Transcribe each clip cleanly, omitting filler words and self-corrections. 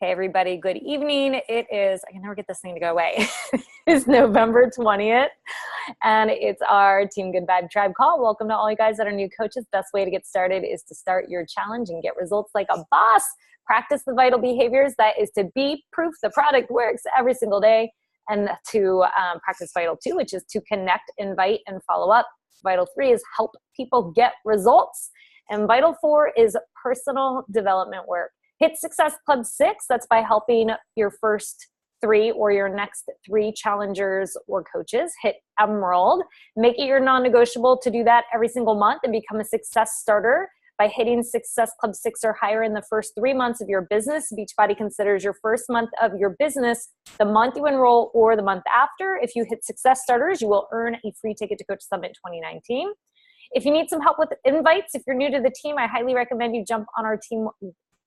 Hey everybody, good evening. It is, I can never get this thing to go away. It's November 20th and it's our Team Good Vibe Tribe call. Welcome to all you guys that are new coaches. Best way to get started is to start your challenge and get results like a boss. Practice the vital behaviors. That is to be proof the product works every single day. And to practice Vital 2, which is to connect, invite, and follow up. Vital 3 is help people get results. And Vital 4 is personal development work. Hit Success Club 6, that's by helping your first 3 or your next 3 challengers or coaches hit Emerald. Make it your non-negotiable to do that every single month and become a success starter by hitting Success Club 6 or higher in the first 3 months of your business. Beachbody considers your first month of your business the month you enroll or the month after. If you hit Success Starters, you will earn a free ticket to Coach Summit 2019. If you need some help with invites, if you're new to the team, I highly recommend you jump on our team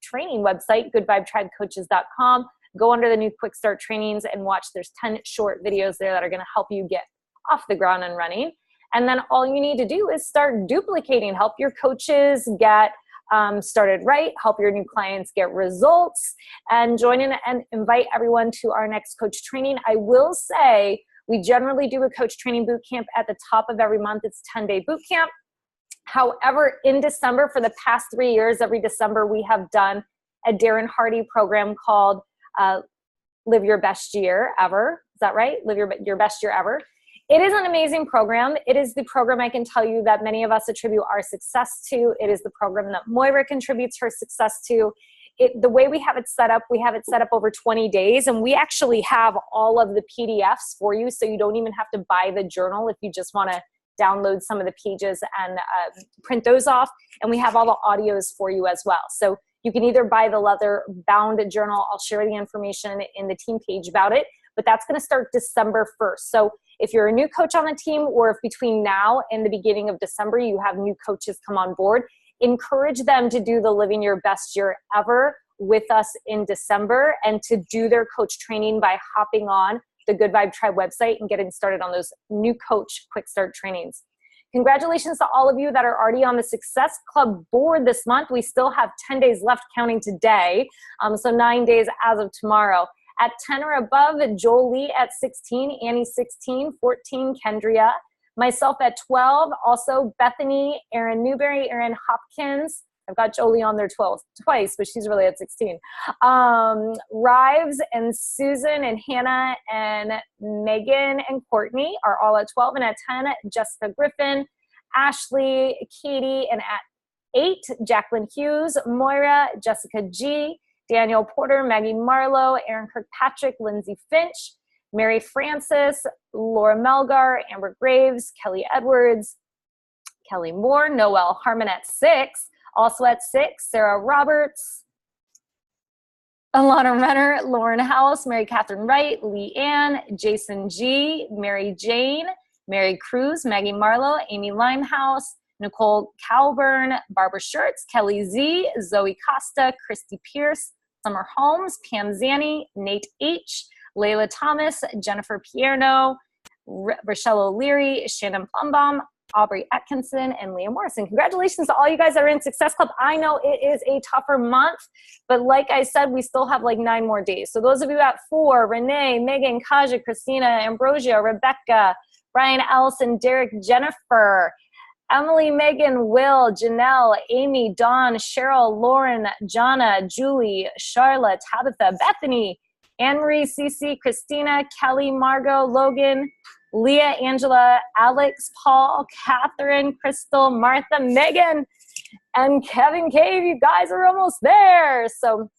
training website, goodvibetribecoaches.com. Go under the new quick start trainings and watch. There's 10 short videos there that are going to help you get off the ground and running. And then all you need to do is start duplicating, help your coaches get started right, help your new clients get results, and join in and invite everyone to our next coach training. I will say we generally do a coach training boot camp at the top of every month. It's a 10-day boot camp. However, in December, for the past 3 years, every December, we have done a Darren Hardy program called Live Your Best Year Ever. Is that right? Live Your Best Year Ever. It is an amazing program. It is the program I can tell you that many of us attribute our success to. It is the program that Moira contributes her success to. The way we have it set up, we have it set up over 20 days, and we actually have all of the PDFs for you, so you don't even have to buy the journal if you just want to download some of the pages and print those off. And we have all the audios for you as well. So you can either buy the leather bound journal. I'll share the information in the team page about it, but that's going to start December 1st. So if you're a new coach on the team, or if between now and the beginning of December, you have new coaches come on board, encourage them to do the Living Your Best Year Ever with us in December and to do their coach training by hopping on the Good Vibe Tribe website and getting started on those new coach quick start trainings. Congratulations to all of you that are already on the Success Club board this month. We still have 10 days left counting today, so 9 days as of tomorrow. At 10 or above, Jolie at 16, Annie 16, 14, Kendria, myself at 12, also Bethany, Erin Newberry, Erin Hopkins. I've got Jolie on there twice, but she's really at 16. Rives and Susan and Hannah and Megan and Courtney are all at 12. And at 10, Jessica Griffin, Ashley, Katie, and at 8, Jacqueline Hughes, Moira, Jessica G, Daniel Porter, Maggie Marlowe, Aaron Kirkpatrick, Lindsay Finch, Mary Francis, Laura Melgar, Amber Graves, Kelly Edwards, Kelly Moore, Noelle Harmon at 6. Also at 6, Sarah Roberts, Alana Renner, Lauren House, Mary Catherine Wright, Lee Ann, Jason G, Mary Jane, Mary Cruz, Maggie Marlowe, Amy Limehouse, Nicole Calburn, Barbara Schertz, Kelly Z, Zoe Costa, Christy Pierce, Summer Holmes, Pam Zanny, Nate H, Layla Thomas, Jennifer Pierno, Rochelle O'Leary, Shannon Plumbaum, Aubrey Atkinson, and Leah Morrison. Congratulations to all you guys that are in Success Club. I know it is a tougher month, but like I said, we still have like 9 more days. So those of you at 4, Renee, Megan, Kaja, Christina, Ambrosia, Rebecca, Brian, Allison, Derek, Jennifer, Emily, Megan, Will, Janelle, Amy, Dawn, Cheryl, Lauren, Jonna, Julie, Charlotte, Tabitha, Bethany, Anne-Marie, Cece, Christina, Kelly, Margot, Logan, Leah, Angela, Alex, Paul, Catherine, Crystal, Martha, Megan, and Kevin Cave. You guys are almost there. So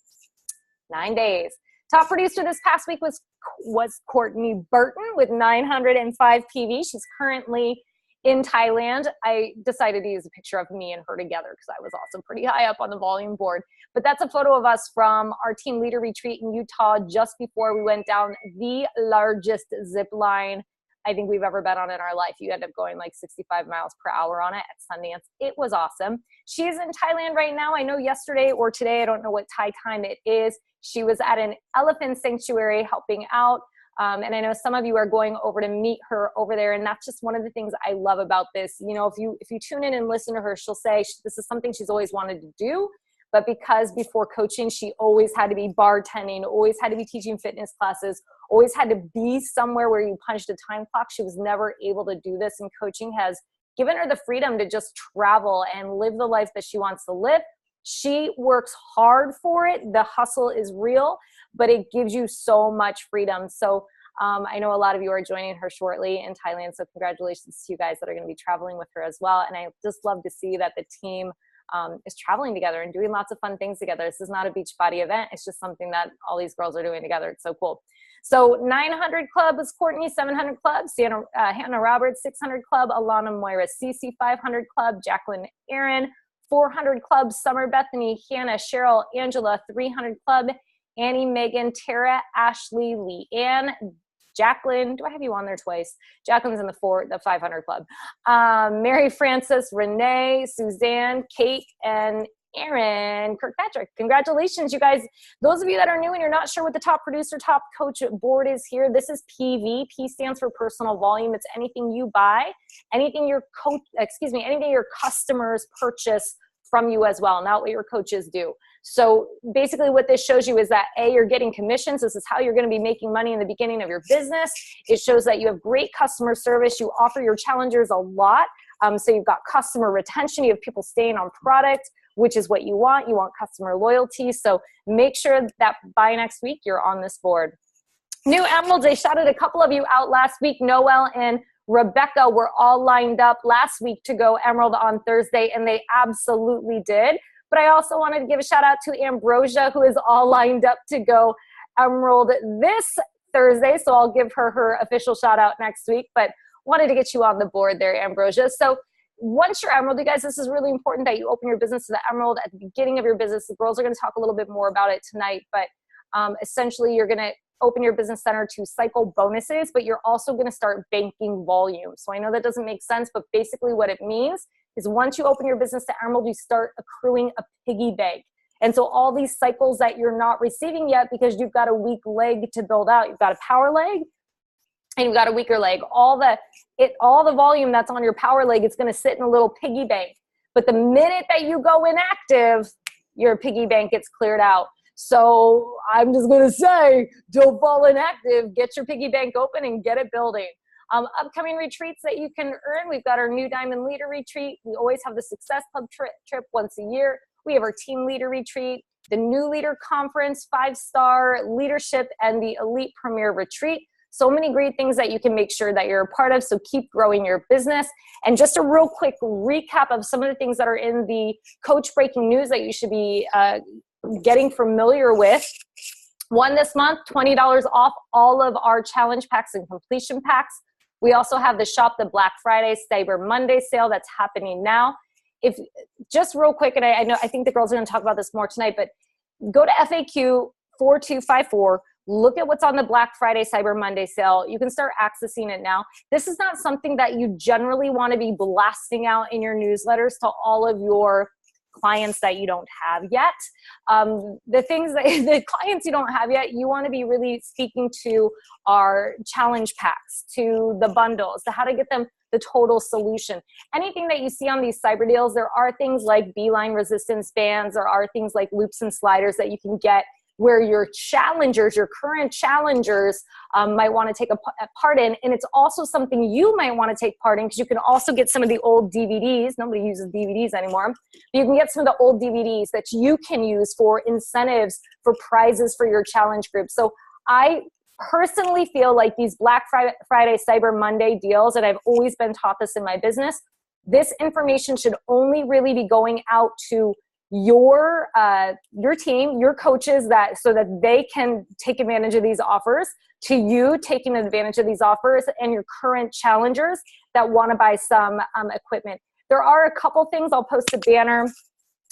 9 days. Top producer this past week was Courtney Burton with 905 PV. She's currently in Thailand. I decided to use a picture of me and her together because I was also pretty high up on the volume board. But that's a photo of us from our team leader retreat in Utah just before we went down the largest zip line I think we've ever been on in our life. You end up going like 65 miles per hour on it at Sundance. It was awesome. She's in Thailand right now. I know yesterday or today, I don't know what Thai time it is, she was at an elephant sanctuary helping out. And I know some of you are going over to meet her over there. And that's just one of the things I love about this. You know, if you tune in and listen to her, she'll say this is something she's always wanted to do, But because before coaching, she always had to be bartending, always had to be teaching fitness classes, always had to be somewhere where you punched a time clock, she was never able to do this. And coaching has given her the freedom to just travel and live the life that she wants to live. She works hard for it. The hustle is real, but it gives you so much freedom. So I know a lot of you are joining her shortly in Thailand. So congratulations to you guys that are going to be traveling with her as well. And I just love to see that the team is traveling together and doing lots of fun things together. This is not a Beachbody event. It's just something that all these girls are doing together. It's so cool. So 900 Club is Courtney, 700 Club, Hannah Roberts, 600 Club, Alana Moira, Cece, 500 Club, Jacqueline Aaron, 400 Club, Summer Bethany, Hannah, Cheryl, Angela, 300 Club, Annie, Megan, Tara, Ashley, Leanne, Jacqueline, do I have you on there twice? Jacqueline's in the 500 Club. Mary Frances, Renee, Suzanne, Kate, and Aaron Kirkpatrick. Congratulations, you guys. Those of you that are new and you're not sure what the top producer, top coach board is here, this is PV. P stands for personal volume. It's anything you buy, anything your anything your customers purchase from you as well, not what your coaches do. So basically what this shows you is that A, you're getting commissions. This is how you're going to be making money in the beginning of your business. It shows that you have great customer service. You offer your challengers a lot. So you've got customer retention. You have people staying on product, which is what you want. You want customer loyalty. So make sure that by next week, you're on this board. New Emeralds, I shouted a couple of you out last week. Noel and Rebecca were all lined up last week to go Emerald on Thursday, and they absolutely did. But I also wanted to give a shout out to Ambrosia, who is all lined up to go Emerald this Thursday. So I'll give her official shout out next week, but wanted to get you on the board there, Ambrosia. So once you're Emerald, you guys, this is really important that you open your business to the Emerald at the beginning of your business. The girls are going to talk a little bit more about it tonight, but essentially you're going to open your business center to cycle bonuses, but you're also going to start banking volume. So I know that doesn't make sense, but basically what it means is once you open your business to Emerald, you start accruing a piggy bank. And so all these cycles that you're not receiving yet because you've got a weak leg to build out, you've got a power leg and you've got a weaker leg, all the volume that's on your power leg, it's going to sit in a little piggy bank. But the minute that you go inactive, your piggy bank gets cleared out. So I'm just going to say, don't fall inactive. Get your piggy bank open and get it building. Upcoming retreats that you can earn. We've got our new Diamond Leader Retreat. We always have the Success Club trip once a year. We have our Team Leader Retreat, the New Leader Conference, 5-star leadership, and the Elite Premier Retreat. So many great things that you can make sure that you're a part of. So keep growing your business. And just a real quick recap of some of the things that are in the Coach Breaking News that you should be getting familiar with. One this month, $20 off all of our challenge packs and completion packs. We also have the Shop the Black Friday Cyber Monday sale that's happening now. If just real quick, and I think the girls are going to talk about this more tonight, but go to FAQ 4254. Look at what's on the Black Friday Cyber Monday sale. You can start accessing it now. This is not something that you generally want to be blasting out in your newsletters to all of your clients that you don't have yet. The clients you don't have yet, you want to be really speaking to our challenge packs, to the bundles, to how to get them the total solution. Anything that you see on these cyber deals, there are things like beeline resistance bands, there are things like loops and sliders that you can get where your challengers, your current challengers might want to take a part in. And it's also something you might want to take part in because you can also get some of the old DVDs. Nobody uses DVDs anymore. But you can get some of the old DVDs that you can use for incentives, for prizes for your challenge group. So I personally feel like these Black Friday, Cyber Monday deals, and I've always been taught this in my business, this information should only really be going out to your team, your coaches, so that they can take advantage of these offers, to you taking advantage of these offers, and your current challengers that want to buy some equipment. There are a couple things, I'll post a banner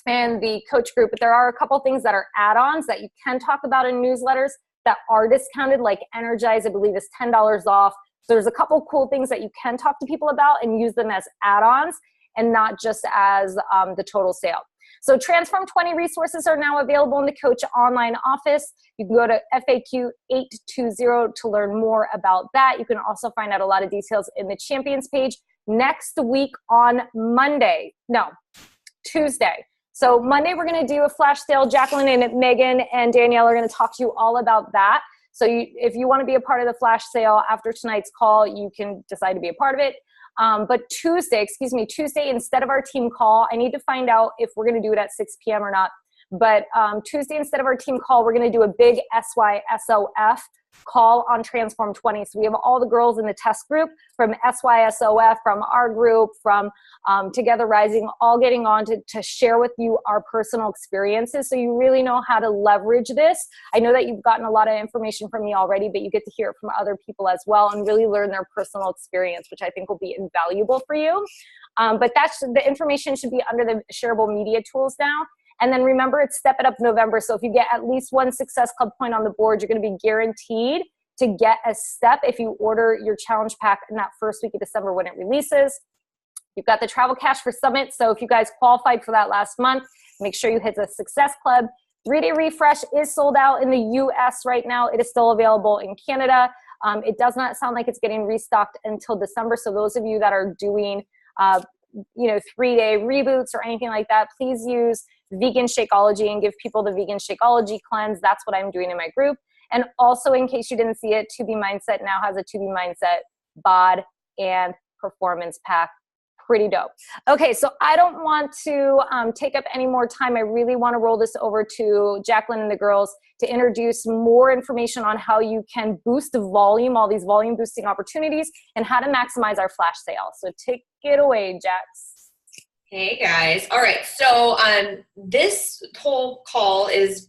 in the coach group, but there are a couple things that are add-ons that you can talk about in newsletters that are discounted, like Energize, I believe is $10 off. So there's a couple cool things that you can talk to people about and use them as add-ons and not just as the total sale. So Transform 20 resources are now available in the Coach online office. You can go to FAQ 820 to learn more about that. You can also find out a lot of details in the Champions page next week on Tuesday. So Monday, we're going to do a flash sale. Jacqueline and Megan and Danielle are going to talk to you all about that. So if you want to be a part of the flash sale after tonight's call, you can decide to be a part of it. But Tuesday, instead of our team call, I need to find out if we're going to do it at 6 p.m. or not. But Tuesday, instead of our team call, we're going to do a big SYSOF call on Transform 20. So we have all the girls in the test group from SYSOF, from our group, from Together Rising, all getting on to share with you our personal experiences so you really know how to leverage this. I know that you've gotten a lot of information from me already, but you get to hear it from other people as well and really learn their personal experience, which I think will be invaluable for you. But the information should be under the shareable media tools now. And then remember, it's Step It Up November. So if you get at least one Success Club point on the board, you're going to be guaranteed to get a step if you order your challenge pack in that first week of December when it releases. You've got the Travel Cash for Summit. So if you guys qualified for that last month, make sure you hit the Success Club. 3-day refresh is sold out in the US right now. It is still available in Canada. It does not sound like it's getting restocked until December. So those of you that are doing 3-day reboots or anything like that, please use Vegan Shakeology and give people the Vegan Shakeology cleanse. That's what I'm doing in my group. And also, in case you didn't see it, 2B Mindset now has a 2B Mindset bod and performance pack. Pretty dope. Okay, so I don't want to take up any more time. I really want to roll this over to Jacqueline and the girls to introduce more information on how you can boost the volume, all these volume boosting opportunities, and how to maximize our flash sale. So take it away, Jax. Hey guys. All right. So this whole call is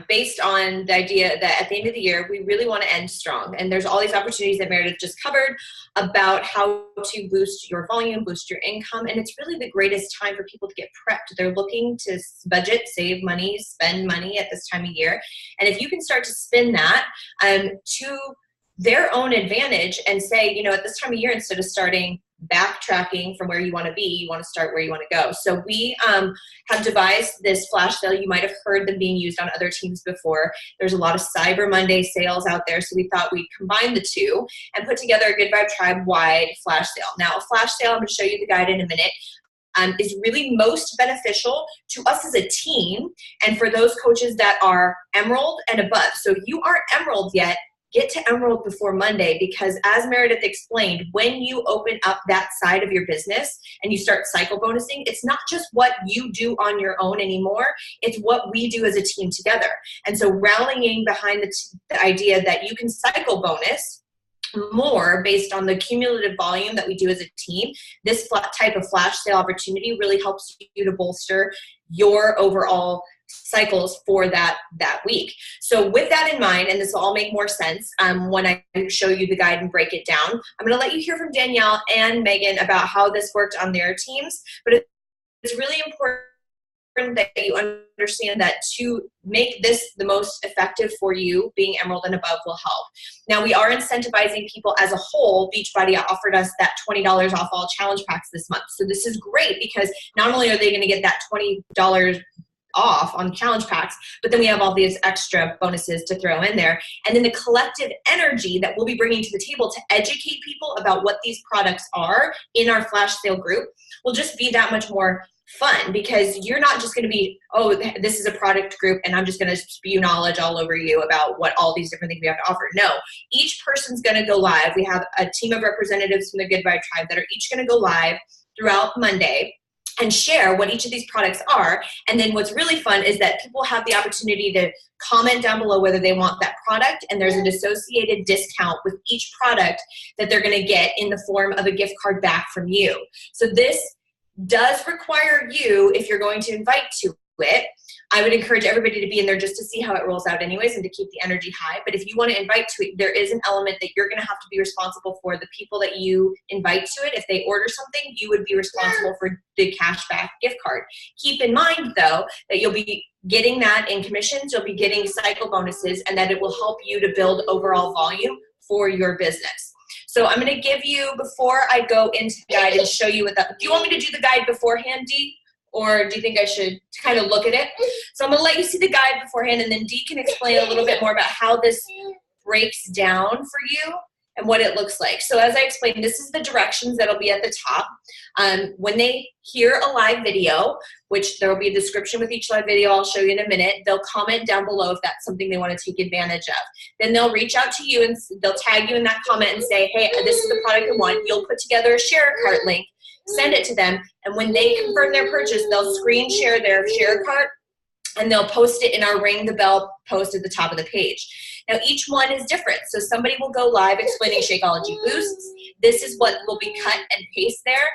based on the idea that at the end of the year, we really want to end strong. And there's all these opportunities that Meredith just covered about how to boost your volume, boost your income. And it's really the greatest time for people to get prepped. They're looking to budget, save money, spend money at this time of year. And if you can start to spin that to their own advantage and say, at this time of year, instead of starting backtracking from where you want to be, you want to start where you want to go. So we have devised this flash sale. You might have heard them being used on other teams before. There's a lot of Cyber Monday sales out there. So we thought we'd combine the two and put together a Good Vibe Tribe wide flash sale. Now a flash sale, I'm going to show you the guide in a minute, is really most beneficial to us as a team and for those coaches that are Emerald and above. So if you aren't Emerald yet, get to Emerald before Monday, because as Meredith explained, when you open up that side of your business and you start cycle bonusing, it's not just what you do on your own anymore, it's what we do as a team together. And so rallying behind the idea that you can cycle bonus more based on the cumulative volume that we do as a team, this type of flash sale opportunity really helps you to bolster your overall cycles for that week. So with that in mind, and this will all make more sense when I show you the guide and break it down, I'm going to let you hear from Danielle and Megan about how this worked on their teams. But it's really important that you understand that to make this the most effective for you, being Emerald and above will help. Now we are incentivizing people as a whole. Beachbody offered us that $20 off all challenge packs this month. So this is great because not only are they going to get that $20 off on challenge packs, but then we have all these extra bonuses to throw in there. And then the collective energy that we'll be bringing to the table to educate people about what these products are in our flash sale group will just be that much more fun, because you're not just going to be, oh, this is a product group and I'm just going to spew knowledge all over you about what all these different things we have to offer. No, each person's going to go live. We have a team of representatives from the Good Vibe Tribe that are each going to go live throughout Monday and share what each of these products are. And then what's really fun is that people have the opportunity to comment down below whether they want that product, and there's an associated discount with each product that they're going to get in the form of a gift card back from you. So this does require you, if you're going to invite to it, I would encourage everybody to be in there just to see how it rolls out anyways and to keep the energy high. But if you want to invite to it, there is an element that you're going to have to be responsible for the people that you invite to it. If they order something, you would be responsible for the cashback gift card. Keep in mind, though, that you'll be getting that in commissions, you'll be getting cycle bonuses, and that it will help you to build overall volume for your business. So I'm going to give you, before I go into the guide and show you what that, do you want me to do the guide beforehand, Dee? Or do you think I should kind of look at it? So I'm going to let you see the guide beforehand, and then Dee can explain a little bit more about how this breaks down for you and what it looks like. So as I explained, this is the directions that'll be at the top. When they hear a live video, which there will be a description with each live video, I'll show you in a minute, they'll comment down below if that's something they want to take advantage of. Then they'll reach out to you and they'll tag you in that comment and say, hey, this is the product I want. You'll put together a share cart link, send it to them, and when they confirm their purchase, they'll screen share their share cart and they'll post it in our ring the bell post at the top of the page. Now each one is different. So somebody will go live explaining Shakeology Boosts. This is what will be cut and paste there.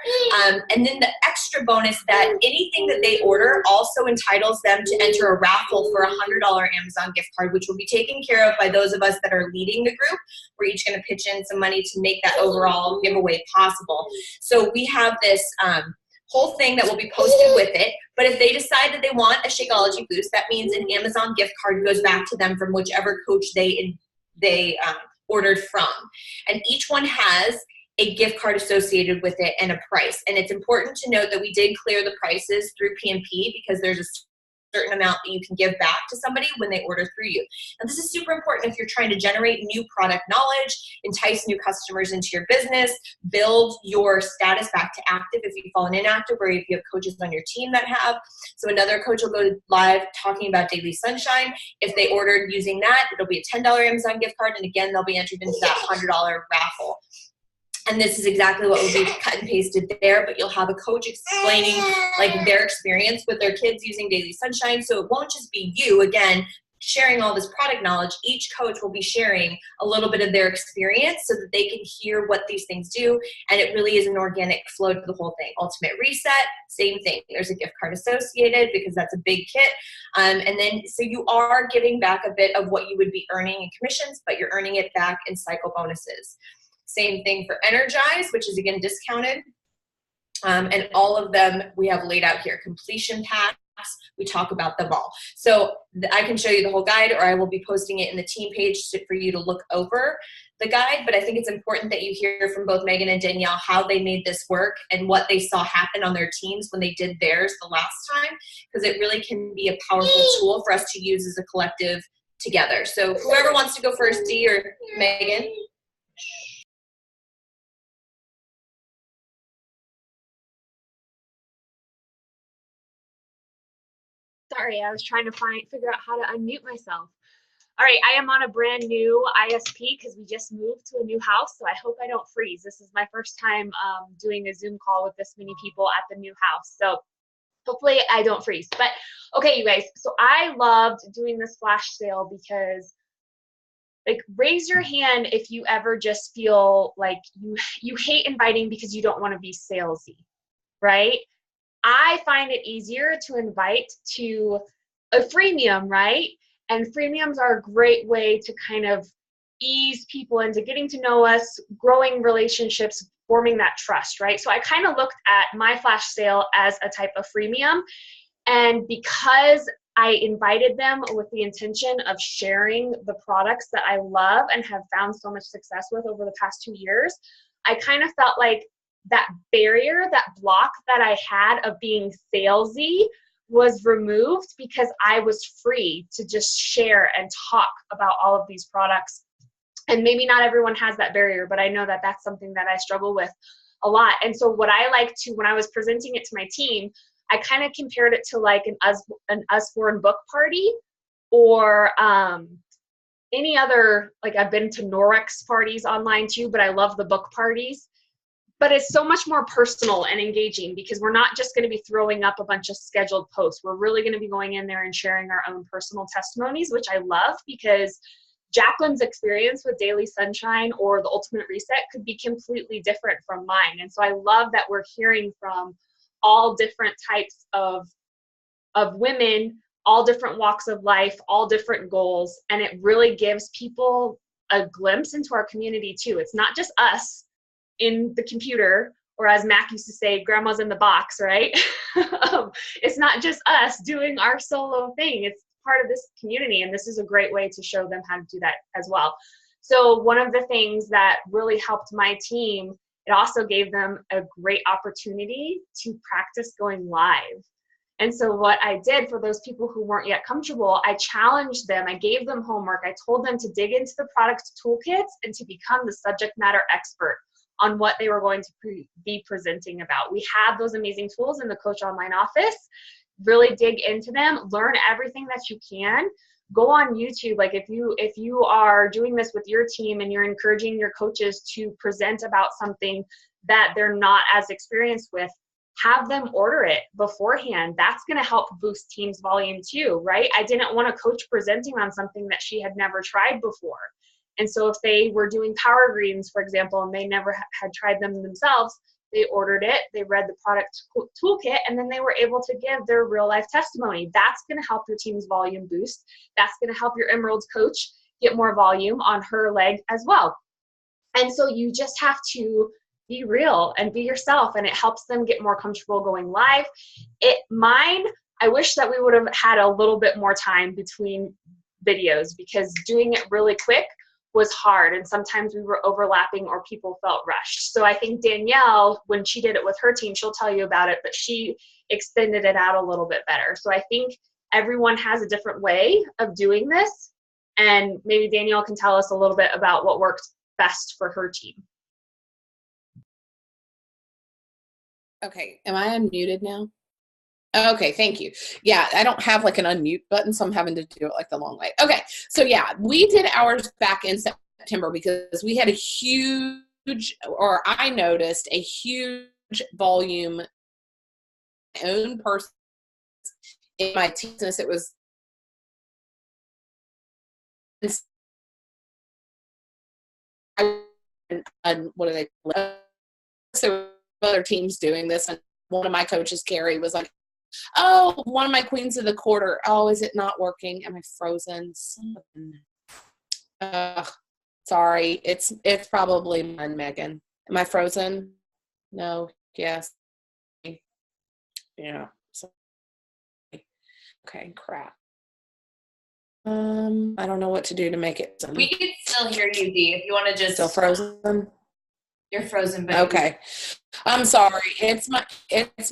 And then the extra bonus that anything that they order also entitles them to enter a raffle for a $100 Amazon gift card, which will be taken care of by those of us that are leading the group. We're each going to pitch in some money to make that overall giveaway possible. So we have this whole thing that will be posted with it. But if they decide that they want a Shakeology Boost, that means an Amazon gift card goes back to them from whichever coach they ordered from. And each one has a gift card associated with it and a price. And it's important to note that we did clear the prices through P&P because there's a certain amount that you can give back to somebody when they order through you. And this is super important if you're trying to generate new product knowledge, entice new customers into your business, build your status back to active if you've fallen inactive, or if you have coaches on your team that have. So another coach will go live talking about Daily Sunshine. If they ordered using that, it'll be a $10 Amazon gift card, and again, they'll be entered into that $100 raffle. And this is exactly what will be cut and pasted there, but you'll have a coach explaining like their experience with their kids using Daily Sunshine. So it won't just be you, again, sharing all this product knowledge. Each coach will be sharing a little bit of their experience so that they can hear what these things do. And it really is an organic flow to the whole thing. Ultimate Reset, same thing. There's a gift card associated because that's a big kit. And then, so you are giving back a bit of what you would be earning in commissions, but you're earning it back in cycle bonuses. Same thing for Energize, which is again discounted. And all of them we have laid out here. Completion packs, we talk about them all. So I can show you the whole guide, or I will be posting it in the team page for you to look over the guide. But I think it's important that you hear from both Megan and Danielle how they made this work and what they saw happen on their teams when they did theirs the last time, because it really can be a powerful tool for us to use as a collective together. So whoever wants to go first, Dee or Megan. Sorry, I was trying to figure out how to unmute myself. All right, I am on a brand new ISP because we just moved to a new house, so I hope I don't freeze. This is my first time doing a Zoom call with this many people at the new house, so hopefully I don't freeze. But okay, you guys, so I loved doing this flash sale because, like, raise your hand if you ever just feel like you hate inviting because you don't want to be salesy, right? I find it easier to invite to a freemium, right? And freemiums are a great way to kind of ease people into getting to know us, growing relationships, forming that trust, right? So I kind of looked at my flash sale as a type of freemium. And because I invited them with the intention of sharing the products that I love and have found so much success with over the past 2 years, I kind of felt like that barrier, that block that I had of being salesy was removed because I was free to just share and talk about all of these products. And maybe not everyone has that barrier, but I know that that's something that I struggle with a lot. And so what I like to, when I was presenting it to my team, I kind of compared it to like an Usborne book party, or any other, like I've been to Norwex parties online too, but I love the book parties. But it's so much more personal and engaging because we're not just going to be throwing up a bunch of scheduled posts. We're really going to be going in there and sharing our own personal testimonies, which I love because Jacqueline's experience with Daily Sunshine or the Ultimate Reset could be completely different from mine. And so I love that we're hearing from all different types of women, all different walks of life, all different goals. And it really gives people a glimpse into our community too. It's not just us in the computer, or as Mac used to say, grandma's in the box, right? It's not just us doing our solo thing. It's part of this community, and this is a great way to show them how to do that as well. So one of the things that really helped my team, it also gave them a great opportunity to practice going live. And so what I did for those people who weren't yet comfortable, I challenged them. I gave them homework. I told them to dig into the product toolkits and to become the subject matter expert on what they were going to be presenting about. We have those amazing tools in the Coach Online office. Really dig into them, learn everything that you can. Go on YouTube. Like if you are doing this with your team and you're encouraging your coaches to present about something that they're not as experienced with, have them order it beforehand. That's going to help boost team's volume too, right? I didn't want a coach presenting on something that she had never tried before. And so if they were doing power greens, for example, and they never had tried them themselves, they ordered it, they read the product toolkit, and then they were able to give their real life testimony. That's going to help your team's volume boost. That's going to help your Emeralds coach get more volume on her leg as well. And so you just have to be real and be yourself, and it helps them get more comfortable going live. I wish that we would have had a little bit more time between videos, because doing it really quick was hard, and sometimes we were overlapping or people felt rushed. So I think Danielle, when she did it with her team, she'll tell you about it, but she extended it out a little bit better. So I think everyone has a different way of doing this, and maybe Danielle can tell us a little bit about what worked best for her team. Okay, am I unmuted now? Okay, thank you. Yeah, I don't have like an unmute button, so I'm having to do it like the long way. Okay, so yeah, we did ours back in September because we had I noticed a huge volume own person in my team. Since it was and what are they? So other teams doing this, and one of my coaches, Carrie, was like, "Oh, one of my queens of the quarter. Oh, is it not working? Am I frozen? Sorry, it's probably mine, Megan. Am I frozen? No. Yes. Yeah. Okay. Crap. I don't know what to do to make it. We can still hear you, Dee. If you want to just still frozen. You're frozen, but okay. I'm sorry. It's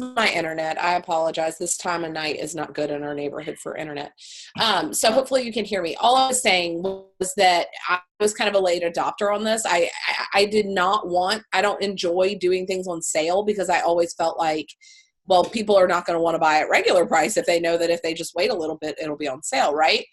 my internet. I apologize. This time of night is not good in our neighborhood for internet. So hopefully you can hear me. All I was saying was that I was kind of a late adopter on this. I don't enjoy doing things on sale because I always felt like, well, people are not going to want to buy at regular price if they know that if they just wait a little bit, it'll be on sale, right?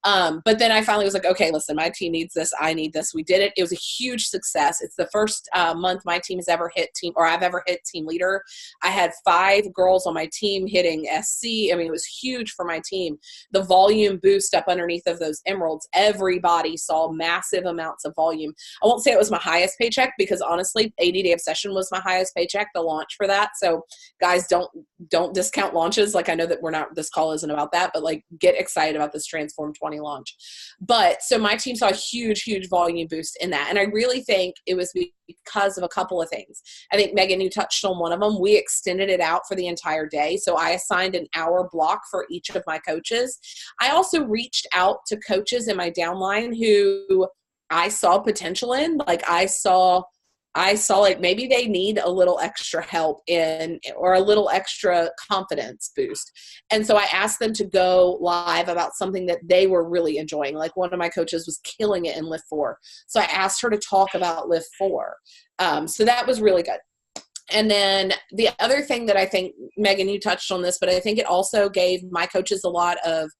But then I finally was like, okay, listen, my team needs this. I need this. We did it. It was a huge success. It's the first month my team has ever hit I've ever hit team leader. I had 5 girls on my team hitting SC. I mean, it was huge for my team. The volume boost up underneath of those emeralds, everybody saw massive amounts of volume. I won't say it was my highest paycheck because honestly, 80 Day Obsession was my highest paycheck, the launch for that. So guys, don't discount launches. Like I know that this call isn't about that, but like get excited about this Transform 20 launch. But so my team saw a huge volume boost in that. And I really think it was because of a couple of things. I think Megan, you touched on one of them. We extended it out for the entire day. So I assigned an hour block for each of my coaches. I also reached out to coaches in my downline who I saw potential in. Like I saw like maybe they need a little extra help or a little extra confidence boost. And so I asked them to go live about something that they were really enjoying. Like one of my coaches was killing it in Lift 4. So I asked her to talk about Lift 4. So that was really good. And then the other thing that I think, Megan, you touched on this, but I think it also gave my coaches a lot of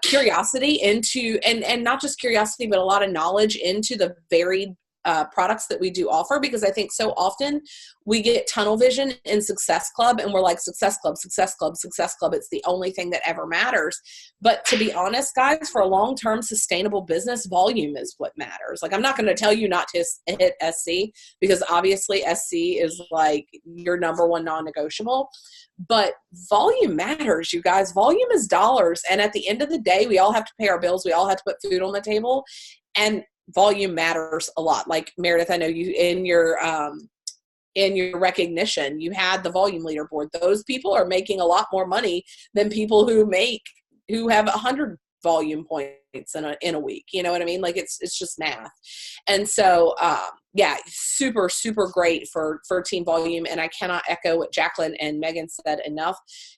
curiosity into, and not just curiosity, but a lot of knowledge into the varied products that we do offer, because I think so often we get tunnel vision in Success Club and we're like Success Club. It's the only thing that ever matters. But to be honest, guys, for a long-term sustainable business, volume is what matters. Like I'm not going to tell you not to hit SC because obviously SC is like your number one non-negotiable. But volume matters, you guys. Volume is dollars. And at the end of the day, we all have to pay our bills. We all have to put food on the table. And volume matters a lot. Like Meredith, I know you in your recognition, you had the volume leaderboard. Those people are making a lot more money than people who have 100 volume points in a week. You know what I mean? Like it's just math. And so, yeah, super, super great for team volume. And I cannot echo what Jacqueline and Megan said enough.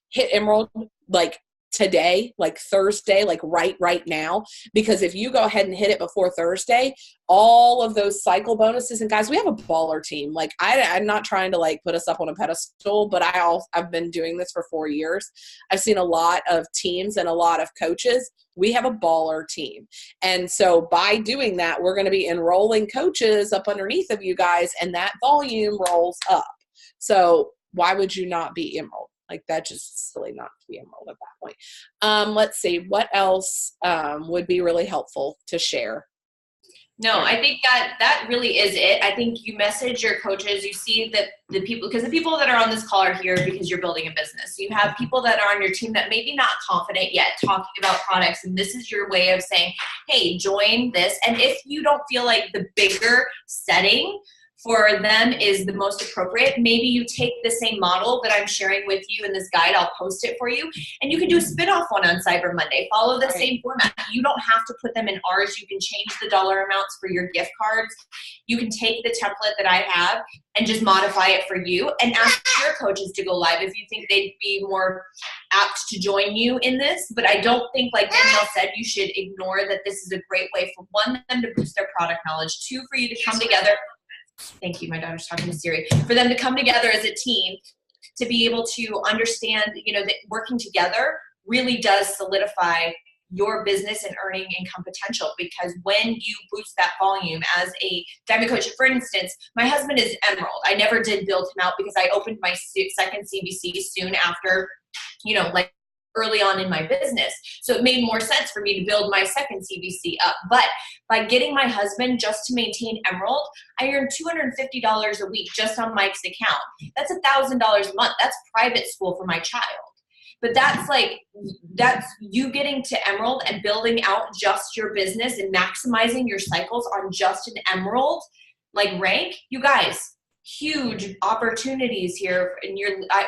Hit Emerald like today, like Thursday, like right now, because if you go ahead and hit it before Thursday, all of those cycle bonuses, and guys, we have a baller team. Like I'm not trying to like put us up on a pedestal, but I've been doing this for 4 years. I've seen a lot of teams and a lot of coaches. We have a baller team. And so by doing that, we're going to be enrolling coaches up underneath of you guys, and that volume rolls up. So why would you not be Emerald? Like that's just silly not to be Emerald at that point. Let's see, what else would be really helpful to share? No, I think that really is it. I think you message your coaches, you see that the people, because the people that are on this call are here because you're building a business. You have people that are on your team that maybe not confident yet talking about products, and this is your way of saying, hey, join this. And if you don't feel like the bigger setting for them is the most appropriate, maybe you take the same model that I'm sharing with you in this guide. I'll post it for you, and you can do a spin-off one on Cyber Monday. Follow the same format. You don't have to put them in ours. You can change the dollar amounts for your gift cards. You can take the template that I have and just modify it for you, and ask your coaches to go live if you think they'd be more apt to join you in this. But I don't think, like Danielle said, you should ignore that this is a great way for one, them to boost their product knowledge, two, for you to come together. Thank you. My daughter's talking to Siri. For them to come together as a team to be able to understand, that working together really does solidify your business and earning income potential. Because when you boost that volume as a diamond coach, for instance, my husband is Emerald. I never did build him out because I opened my second CBC soon after, like early on in my business. So it made more sense for me to build my second CBC up. But by getting my husband just to maintain Emerald, I earned $250 a week just on Mike's account. That's $1,000 a month. That's private school for my child. But that's you getting to Emerald and building out just your business and maximizing your cycles on just an Emerald rank. You guys, huge opportunities here. And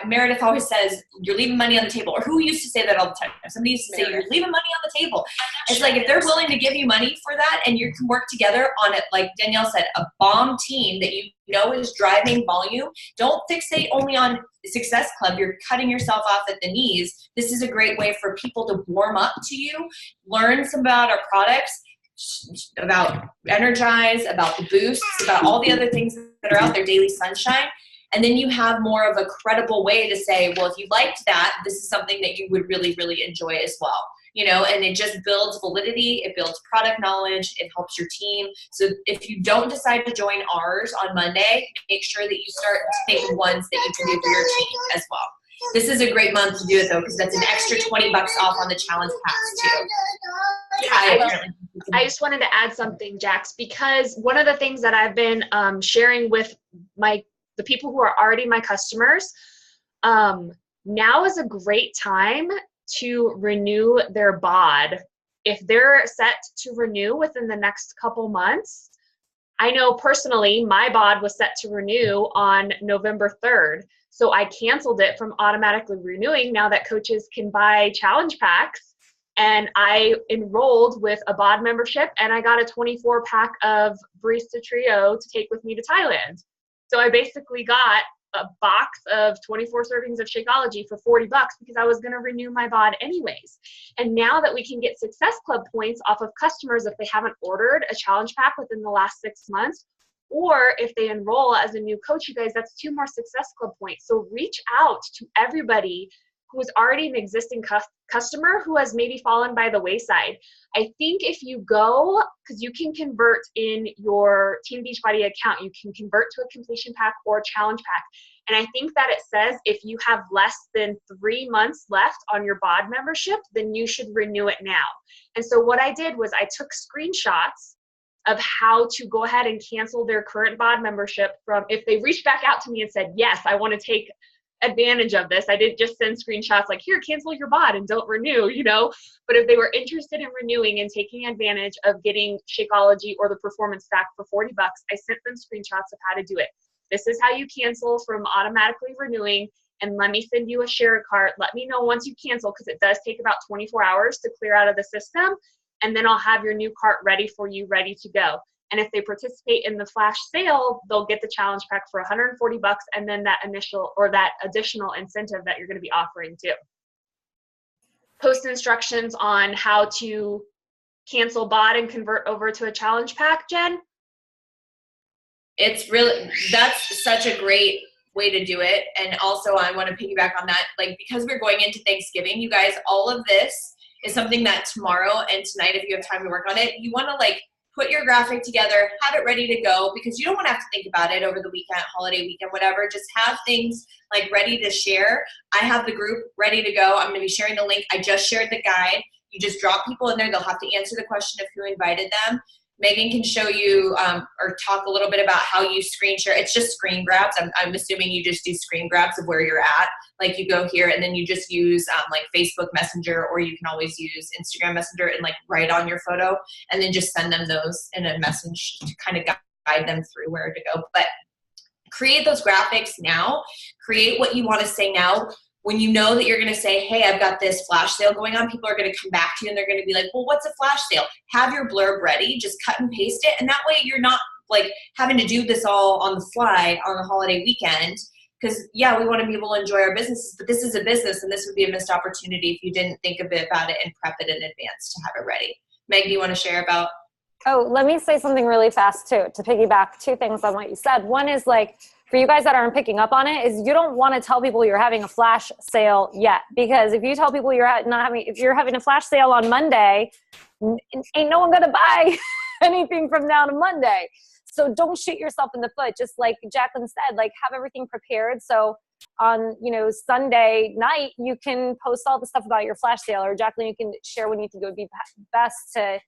Meredith always says you're leaving money on the table. Or who used to say that all the time? Somebody used to say you're leaving money on the table. It's like if they're willing to give you money for that, and you can work together on it, like Danielle said, a bomb team that is driving volume. Don't fixate only on Success Club. You're cutting yourself off at the knees. This is a great way for people to warm up to you, learn some about our products, about Energize, about the boosts, about all the other things that are out there, Daily Sunshine. And then you have more of a credible way to say, well, if you liked that, this is something that you would really, really enjoy as well. And it just builds validity. It builds product knowledge. It helps your team. So if you don't decide to join ours on Monday, make sure that you start to think of ones that you can do for your team as well. This is a great month to do it, though, because that's an extra $20 off on the challenge packs, too. I just wanted to add something, Jax, because one of the things that I've been sharing with the people who are already my customers, now is a great time to renew their bod. If they're set to renew within the next couple months, I know personally my bod was set to renew on November 3rd. So I canceled it from automatically renewing now that coaches can buy challenge packs. And I enrolled with a bod membership, and I got a 24-pack of Barista Trio to take with me to Thailand. So I basically got a box of 24 servings of Shakeology for $40 because I was going to renew my bod anyways. And now that we can get Success Club points off of customers if they haven't ordered a challenge pack within the last 6 months, or if they enroll as a new coach, you guys, that's 2 more Success Club points. So reach out to everybody who is already an existing customer who has maybe fallen by the wayside. I think if you go, because you can convert in your Team Beachbody account, you can convert to a completion pack or challenge pack. And I think that it says if you have less than 3 months left on your bod membership, then you should renew it now. And so what I did was I took screenshots of how to go ahead and cancel their current bod membership from, if they reached back out to me and said, yes, I want to take advantage of this. I didn't just send screenshots like, here, cancel your bod and don't renew, but if they were interested in renewing and taking advantage of getting Shakeology or the Performance Stack for $40, I sent them screenshots of how to do it. This is how you cancel from automatically renewing. and let me send you a share cart. Let me know once you cancel, because it does take about 24 hours to clear out of the system. And then I'll have your new cart ready for you, ready to go. And if they participate in the flash sale, they'll get the challenge pack for $140, and then that initial or that additional incentive that you're going to be offering too. Post instructions on how to cancel bot and convert over to a challenge pack, Jen? It's really, that's such a great way to do it. And also I want to piggyback on that, like, because we're going into Thanksgiving, you guys, all of this is something that tomorrow and tonight, if you have time to work on it, you want to like put your graphic together, have it ready to go, because you don't want to have to think about it over the weekend, holiday weekend, whatever. Just have things like ready to share. I have the group ready to go. I'm going to be sharing the link. I just shared the guide. You just drop people in there. They'll have to answer the question of who invited them. Megan can show you or talk a little bit about how you screen share. It's just screen grabs. I'm assuming you just do screen grabs of where you're at. Like you go here and then you just use like Facebook Messenger, or you can always use Instagram Messenger and like write on your photo and then just send them those in a message to kind of guide them through where to go. But create those graphics now. Create what you want to say now. When you know that you're going to say, hey, I've got this flash sale going on, people are going to come back to you and they're going to be like, well, what's a flash sale? Have your blurb ready, just cut and paste it. And that way you're not like having to do this all on the fly on the holiday weekend. Because yeah, we want to be able to enjoy our businesses, but this is a business and this would be a missed opportunity if you didn't think a bit about it and prep it in advance to have it ready. Meg, do you want to share about? Oh, let me say something really fast too, to piggyback two things on what you said. One is like, for you guys that aren't picking up on it, is you don't want to tell people you're having a flash sale yet. Because if you tell people if you're having a flash sale on Monday, ain't no one going to buy anything from now to Monday. So don't shoot yourself in the foot. Just like Jacqueline said, like have everything prepared. So on, Sunday night, you can post all the stuff about your flash sale, or Jacqueline, you can share when you think it would be best to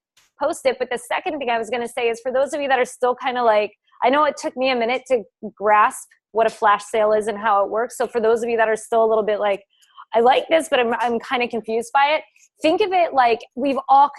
post it. But the second thing I was going to say is, for those of you that are still kind of like, I know it took me a minute to grasp what a flash sale is and how it works. So for those of you that are still a little bit like, I like this, but I'm kind of confused by it. Think of it like we've all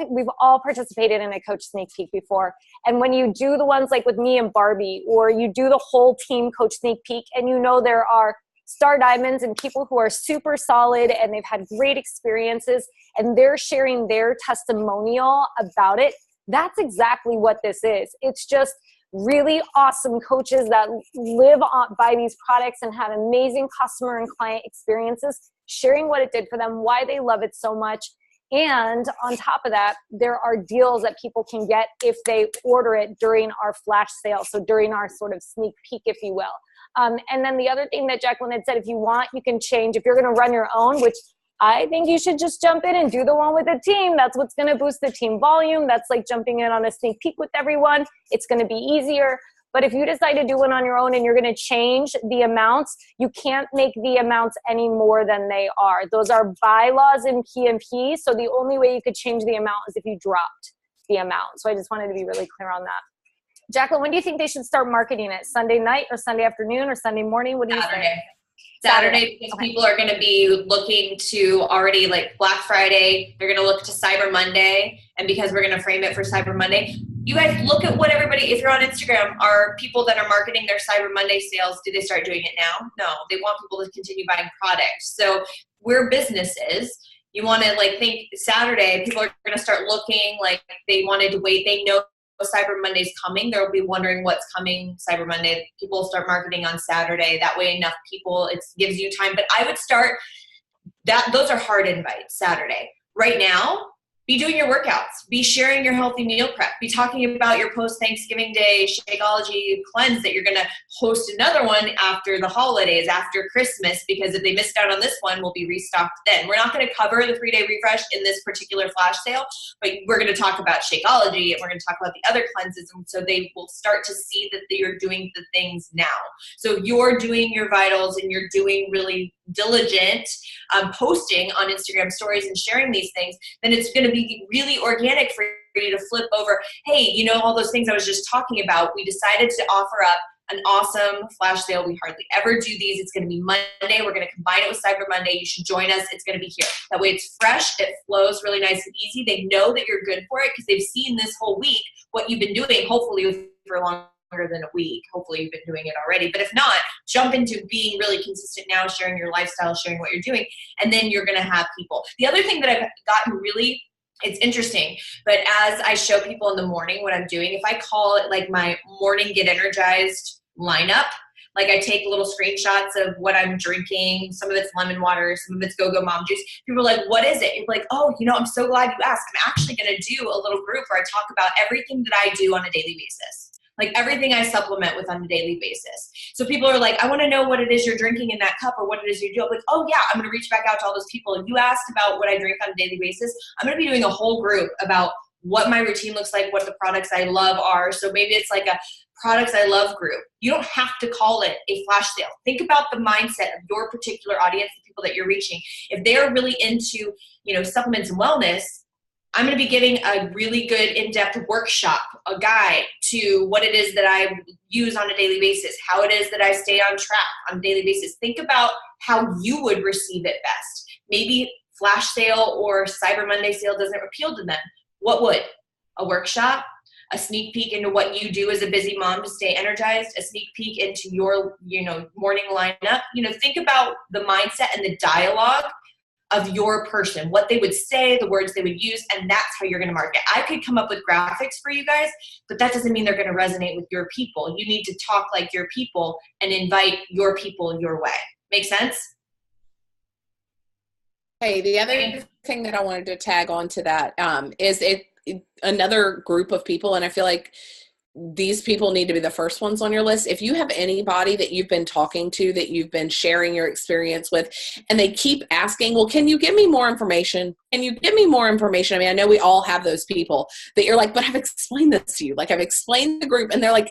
participated in a coach sneak peek before. And when you do the ones like with me and Barbie, or you do the whole team coach sneak peek, and there are star diamonds and people who are super solid and they've had great experiences and they're sharing their testimonial about it. That's exactly what this is. It's just really awesome coaches that live by these products and have amazing customer and client experiences, sharing what it did for them, why they love it so much. And on top of that, there are deals that people can get if they order it during our flash sale. So during our sort of sneak peek, if you will. And then the other thing that Jacqueline had said, if you want, you can change. If you're going to run your own, which I think you should just jump in and do the one with the team. That's what's going to boost the team volume. That's like jumping in on a sneak peek with everyone. It's going to be easier. But if you decide to do one on your own and you're going to change the amounts, you can't make the amounts any more than they are. Those are bylaws in PMP. So the only way you could change the amount is if you dropped the amount. So I just wanted to be really clear on that. Jacqueline, when do you think they should start marketing it? Sunday night or Sunday afternoon or Sunday morning? What do you think? Saturday, because okay. People are going to be looking to already like Black Friday. They're going to look to Cyber Monday. And because we're going to frame it for Cyber Monday, you guys look at what everybody, if you're on Instagram, are people that are marketing their Cyber Monday sales, do they start doing it now? No, they want people to continue buying products. So we're businesses. You want to like think Saturday, people are going to start looking like they wanted to wait. They know Cyber Monday's coming. They'll be wondering what's coming Cyber Monday. People will start marketing on Saturday. That way enough people, it gives you time. But I would start that. Those are hard invites Saturday. Right now, be doing your workouts. Be sharing your healthy meal prep. Be talking about your post-Thanksgiving Day Shakeology cleanse that you're going to host another one after the holidays, after Christmas, because if they missed out on this one, we'll be restocked then. We're not going to cover the 3-day refresh in this particular flash sale, but we're going to talk about Shakeology and we're going to talk about the other cleanses. And so they will start to see that you're doing the things now. So if you're doing your vitals and you're doing really diligent posting on Instagram stories and sharing these things, then it's going to be really organic for you to flip over. Hey, all those things I was just talking about, we decided to offer up an awesome flash sale. We hardly ever do these. It's going to be Monday. We're going to combine it with Cyber Monday. You should join us. It's going to be here. That way it's fresh. It flows really nice and easy. They know that you're good for it because they've seen this whole week what you've been doing, hopefully for a long than a week. Hopefully you've been doing it already. But if not, jump into being really consistent now, sharing your lifestyle, sharing what you're doing, and then you're going to have people. The other thing that I've gotten really, it's interesting, but as I show people in the morning what I'm doing, if I call it like my morning get energized lineup, like I take little screenshots of what I'm drinking. Some of it's lemon water, some of it's go-go mom juice. People are like, what is it? You're like, oh, I'm so glad you asked. I'm actually going to do a little group where I talk about everything that I do on a daily basis. Like everything I supplement with on a daily basis. So people are like, I want to know what it is you're drinking in that cup or what it is you do. I'm like, oh yeah, I'm going to reach back out to all those people. If you asked about what I drink on a daily basis, I'm going to be doing a whole group about what my routine looks like, what the products I love are. So maybe it's like a products I love group. You don't have to call it a flash sale. Think about the mindset of your particular audience, the people that you're reaching. If they're really into, supplements and wellness, I'm going to be giving a really good in-depth workshop, a guide to what it is that I use on a daily basis, how it is that I stay on track on a daily basis. Think about how you would receive it best. Maybe flash sale or Cyber Monday sale doesn't appeal to them. What would? A workshop? A sneak peek into what you do as a busy mom to stay energized, a sneak peek into your, morning lineup. Think about the mindset and the dialogue of your person, what they would say, the words they would use, and that's how you're going to market. I could come up with graphics for you guys, but that doesn't mean they're going to resonate with your people. You need to talk like your people and invite your people your way. Make sense? Hey, the other thing that I wanted to tag on to that is another group of people, and I feel like these people need to be the first ones on your list. If you have anybody that you've been talking to, that you've been sharing your experience with, and they keep asking, well, can you give me more information? Can you give me more information? I mean, I know we all have those people that you're like, but I've explained this to you. Like I've explained the group, and they're like,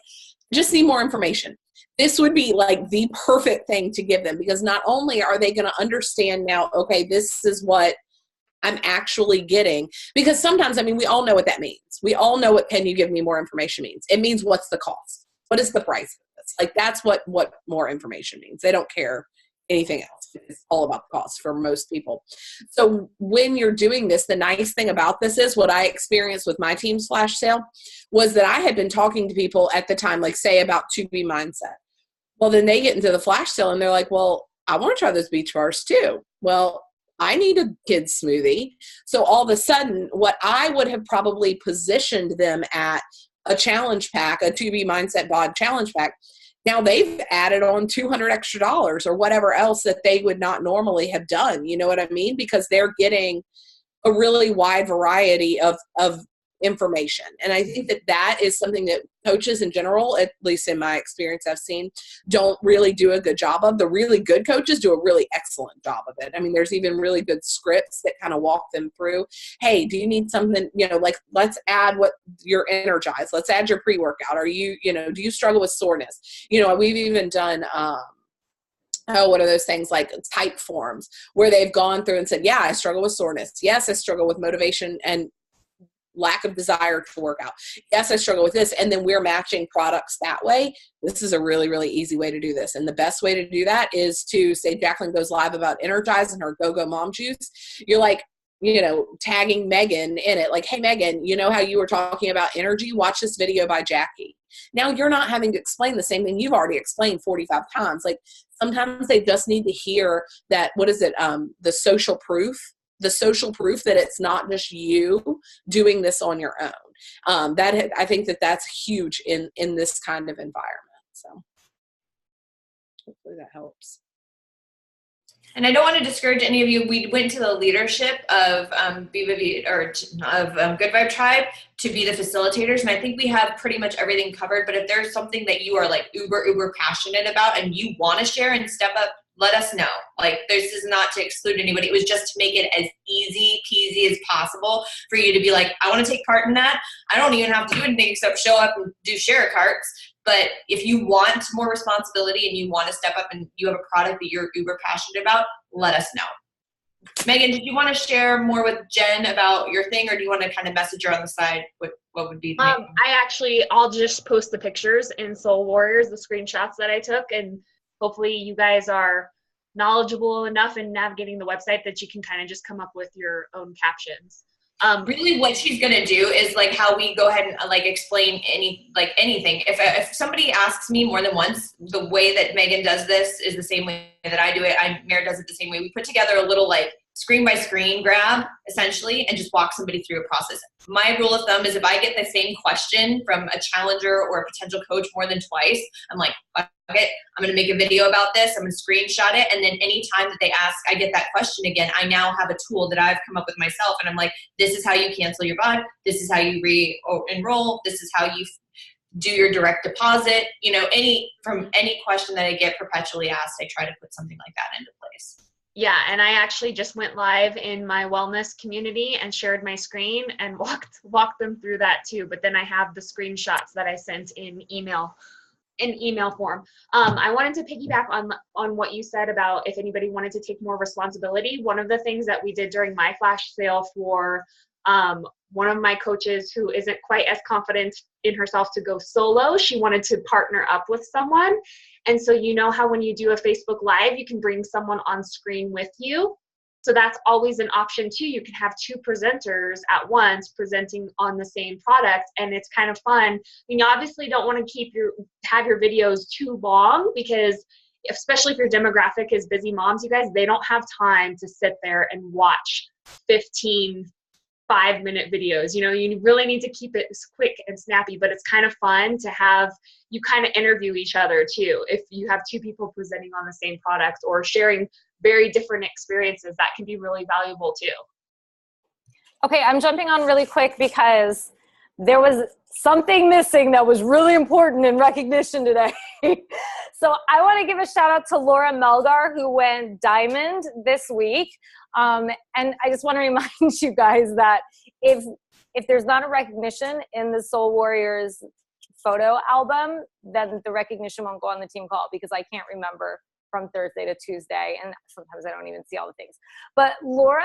just need more information. This would be like the perfect thing to give them, because not only are they going to understand now, okay, this is what I'm actually getting, because sometimes, we all know what that means. We all know what can you give me more information means. It means what's the cost? What is the price of this? Like that's what more information means. They don't care anything else. It's all about the cost for most people. So when you're doing this, the nice thing about this is what I experienced with my team's flash sale was that I had been talking to people at the time, like say about 2B mindset. Well, then they get into the flash sale and they're like, well, I want to try those beach bars too. Well, I need a kid's smoothie. So all of a sudden, what I would have probably positioned them at a challenge pack, a 2B Mindset Bod challenge pack, now they've added on $200 extra or whatever else that they would not normally have done. You know what I mean? Because they're getting a really wide variety of information. And I think that is something that coaches in general, at least in my experience I've seen, don't really do a good job of. The really good coaches do a really excellent job of it. There's even really good scripts that kind of walk them through. Hey, do you need something, like let's add what you're energized. Let's add your pre-workout. Are you, do you struggle with soreness? We've even done, what are those things like type forms where they've gone through and said, yeah, I struggle with soreness. Yes, I struggle with motivation and lack of desire to work out. Yes, I struggle with this. And then we're matching products that way. This is a really, really easy way to do this. And the best way to do that is to say Jacqueline goes live about Energize and her Go-Go Mom Juice. You're like, tagging Megan in it. Like, hey, Megan, how you were talking about energy? Watch this video by Jackie. Now you're not having to explain the same thing you've already explained 45 times. Like sometimes they just need to hear that, the social proof that it's not just you doing this on your own. I think that's huge in this kind of environment. So hopefully that helps. And I don't want to discourage any of you. We went to the leadership of Good Vibe Tribe to be the facilitators, and I think we have pretty much everything covered. But if there's something that you are like uber passionate about and you want to share and step up, let us know. Like this is not to exclude anybody. It was just to make it as easy peasy as possible for you to be like, I want to take part in that. I don't even have to do anything except show up and do share carts. But if you want more responsibility and you want to step up and you have a product that you're uber passionate about, let us know. Megan, did you want to share more with Jen about your thing, or do you want to kind of message her on the side? What would be the I'll just post the pictures in Soul Warriors, the screenshots that I took, and hopefully you guys are knowledgeable enough in navigating the website that you can kind of just come up with your own captions. Really what she's going to do is like how we go ahead and like explain anything. If somebody asks me more than once, the way that Megan does this is the same way that I do it. Mary does it the same way. We put together a little like screen by screen grab essentially and just walk somebody through a process. My rule of thumb is if I get the same question from a challenger or a potential coach more than twice, I'm like, fuck it, I'm going to make a video about this. I'm going to screenshot it. And then anytime that they ask, I get that question again, I now have a tool that I've come up with myself. And I'm like, this is how you cancel your bond. This is how you re-enroll. This is how you do your direct deposit. You know, from any question that I get perpetually asked, I try to put something like that into place. Yeah, and I actually just went live in my wellness community and shared my screen and walked them through that too. But then I have the screenshots that I sent in email form. I wanted to piggyback on what you said about if anybody wanted to take more responsibility. One of the things that we did during my flash sale for one of my coaches who isn't quite as confident in herself to go solo, she wanted to partner up with someone. And so you know how when you do a Facebook Live, you can bring someone on screen with you. So that's always an option too. You can have two presenters at once presenting on the same product, and it's kind of fun. You obviously don't want to have your videos too long because especially if your demographic is busy moms, you guys, they don't have time to sit there and watch 15 5-minute videos. You know, you really need to keep it quick and snappy, but it's kind of fun to have you kind of interview each other too. If you have two people presenting on the same product or sharing very different experiences, that can be really valuable too. Okay, I'm jumping on really quick because there was something missing that was really important in recognition today. So I want to give a shout out to Laura Melgar, who went diamond this week. And I just want to remind you guys that if there's not a recognition in the Soul Warriors photo album, then the recognition won't go on the team call because I can't remember from Thursday to Tuesday, and sometimes I don't even see all the things. But Laura,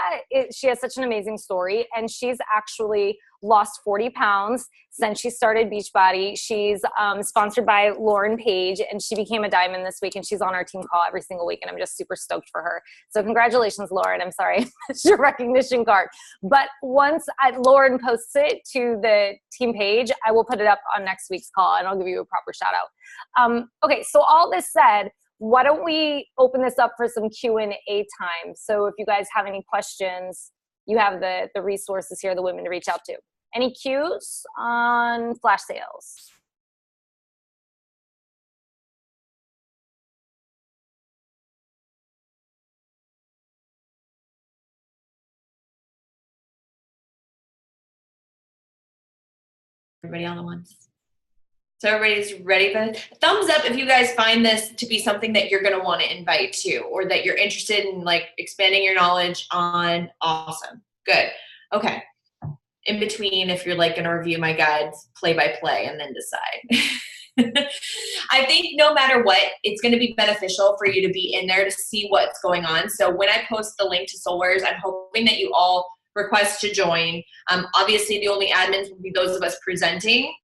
she has such an amazing story, and she's actually lost 40 pounds since she started Beachbody. She's sponsored by Lauren Page, and she became a diamond this week, and she's on our team call every single week, and I'm just super stoked for her. So congratulations, Lauren. I'm sorry, it's your recognition card. But once Lauren posts it to the team page, I will put it up on next week's call, and I'll give you a proper shout out. Okay, so all this said, why don't we open this up for some Q&A time? So if you guys have any questions, you have the resources here, the women to reach out to. Any Qs on flash sales? Everybody on the ones. So everybody's ready for it. Thumbs up if you guys find this to be something that you're going to want to invite to, or that you're interested in like expanding your knowledge on. Awesome. Good. Okay. In between, if you're like going to review my guides play by play and then decide. I think no matter what, it's going to be beneficial for you to be in there to see what's going on. So when I post the link to Soul Warriors, I'm hoping that you all request to join. Obviously, the only admins will be those of us presenting.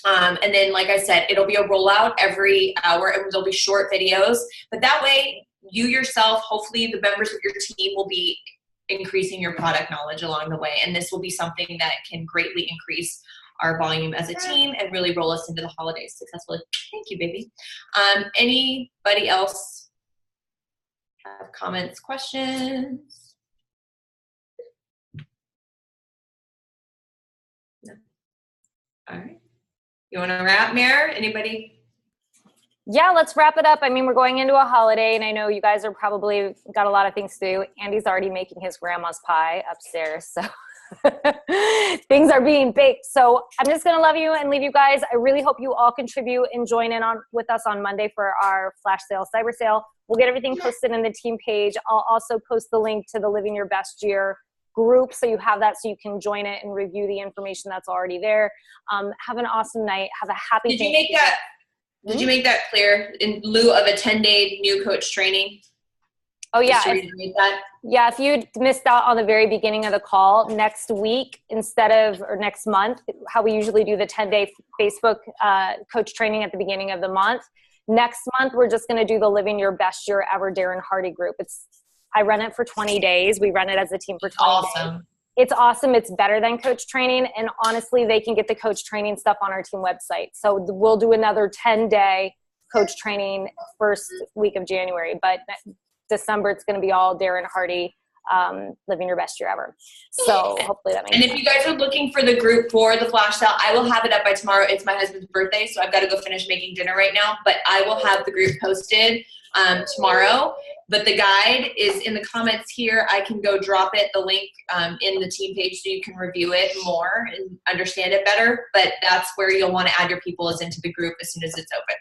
And then, like I said, it'll be a rollout every hour, and there'll be short videos. But that way, you yourself, hopefully the members of your team will be increasing your product knowledge along the way. And this will be something that can greatly increase our volume as a team and really roll us into the holidays successfully. Thank you, baby. Anybody else have comments, questions? No. All right. You want to wrap, Mare? Anybody? Yeah, let's wrap it up. I mean, we're going into a holiday, and I know you guys are probably got a lot of things to do. Andy's already making his grandma's pie upstairs, so things are being baked. So I'm just going to love you and leave you guys. I really hope you all contribute and join in with us on Monday for our flash sale, cyber sale. We'll get everything posted in the team page. I'll also post the link to the Living Your Best Year group, so you have that, so you can join it and review the information that's already there. Have an awesome night. Have a happy Thanksgiving. Did you make that clear in lieu of a 10-day new coach training? Oh yeah. Yeah, if you missed out on the very beginning of the call, next week or next month, how we usually do the 10-day Facebook coach training at the beginning of the month. Next month, we're just going to do the Living Your Best Year Ever Darren Hardy group. I run it for 20 days. We run it as a team for 20 days. It's awesome. It's better than coach training. And honestly, they can get the coach training stuff on our team website. So we'll do another 10-day coach training first week of January. But December, it's going to be all Darren Hardy, living your best year ever. So hopefully that makes sense. And if you guys are looking for the group for the flash sale, I will have it up by tomorrow. It's my husband's birthday, so I've got to go finish making dinner right now. But I will have the group posted tomorrow. But the guide is in the comments here. I can go drop it, the link in the team page, so you can review it more and understand it better. But that's where you'll want to add your people, is into the group as soon as it's open.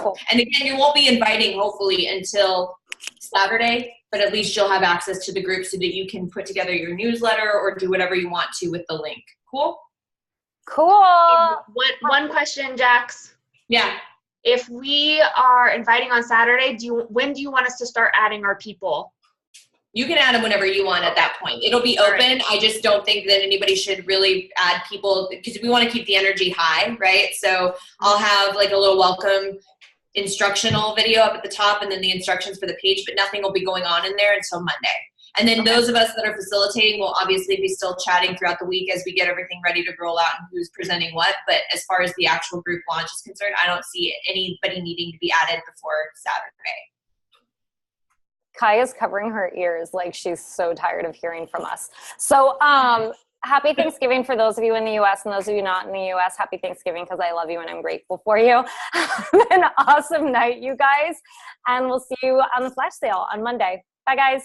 Cool. And again, you won't be inviting hopefully until Saturday, but at least you'll have access to the group so that you can put together your newsletter or do whatever you want to with the link. Cool? Cool. One question, Jax. Yeah. If we are inviting on Saturday, when do you want us to start adding our people? You can add them whenever you want at that point. It'll be open. Right. I just don't think that anybody should really add people, because we want to keep the energy high, right? So I'll have like a little welcome instructional video up at the top, and then the instructions for the page, but nothing will be going on in there until Monday. And then those of us that are facilitating will obviously be still chatting throughout the week as we get everything ready to roll out and who's presenting what. But as far as the actual group launch is concerned, I don't see anybody needing to be added before Saturday. Kaya's covering her ears like she's so tired of hearing from us. So happy Thanksgiving for those of you in the U.S. and those of you not in the U.S. Happy Thanksgiving, because I love you and I'm grateful for you. Have an awesome night, you guys. And we'll see you on the flash sale on Monday. Bye, guys.